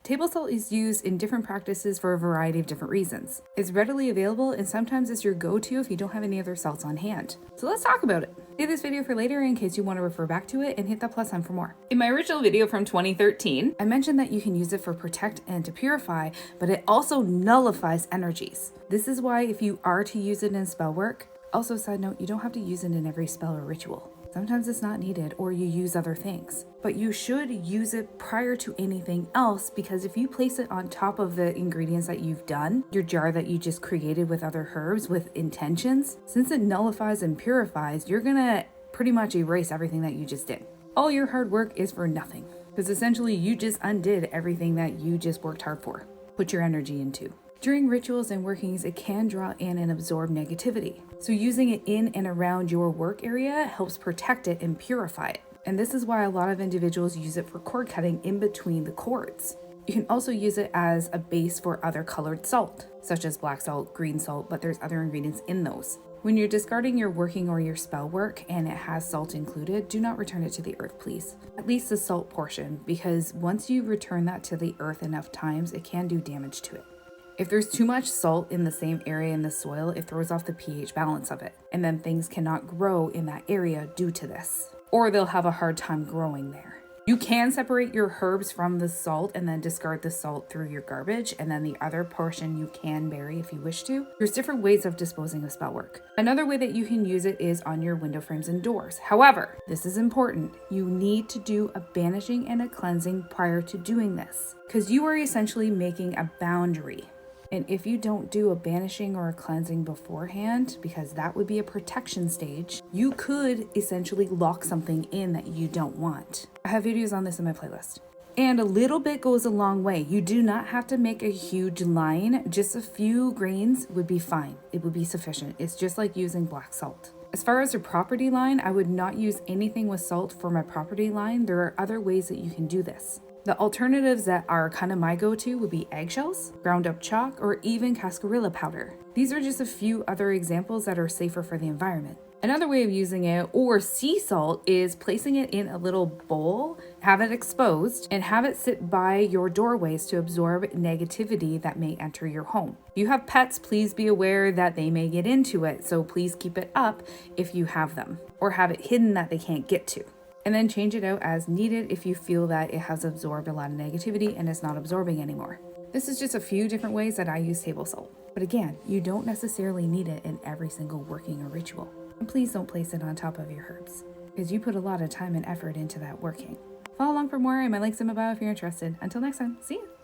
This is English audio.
Table salt is used in different practices for a variety of different reasons. It's readily available and sometimes it's your go-to if you don't have any other salts on hand. So let's talk about it. Save this video for later in case you want to refer back to it and hit that plus sign for more. In my original video from 2013, I mentioned that you can use it for protect and to purify, but it also nullifies energies. This is why if you are to use it in spell work, also side note, you don't have to use it in every spell or ritual. Sometimes it's not needed or you use other things, but you should use it prior to anything else because if you place it on top of the ingredients that you've done, your jar that you just created with other herbs with intentions, since it nullifies and purifies, you're gonna pretty much erase everything that you just did. All your hard work is for nothing because essentially you just undid everything that you just worked hard for, put your energy into. During rituals and workings, it can draw in and absorb negativity. So using it in and around your work area helps protect it and purify it. And this is why a lot of individuals use it for cord cutting in between the cords. You can also use it as a base for other colored salt, such as black salt, green salt, but there's other ingredients in those. When you're discarding your working or your spell work and it has salt included, do not return it to the earth, please. At least the salt portion, because once you return that to the earth enough times, it can do damage to it. If there's too much salt in the same area in the soil, it throws off the pH balance of it, and then things cannot grow in that area due to this, or they'll have a hard time growing there. You can separate your herbs from the salt and then discard the salt through your garbage, and then the other portion you can bury if you wish to. There's different ways of disposing of spell work. Another way that you can use it is on your window frames and doors. However, this is important. You need to do a banishing and a cleansing prior to doing this, because you are essentially making a boundary. And if you don't do a banishing or a cleansing beforehand, because that would be a protection stage, you could essentially lock something in that you don't want. I have videos on this in my playlist. And a little bit goes a long way. You do not have to make a huge line. Just a few grains would be fine. It would be sufficient. It's just like using black salt. As far as your property line, I would not use anything with salt for my property line. There are other ways that you can do this. The alternatives that are kind of my go-to would be eggshells, ground up chalk, or even cascarilla powder. These are just a few other examples that are safer for the environment. Another way of using it, or sea salt, is placing it in a little bowl, have it exposed, and have it sit by your doorways to absorb negativity that may enter your home. If you have pets, please be aware that they may get into it, so please keep it up if you have them, or have it hidden that they can't get to. And then change it out as needed if you feel that it has absorbed a lot of negativity and it's not absorbing anymore. This is just a few different ways that I use table salt. But again, you don't necessarily need it in every single working or ritual. And please don't place it on top of your herbs, because you put a lot of time and effort into that working. Follow along for more in my links in my bio if you're interested. Until next time, see ya!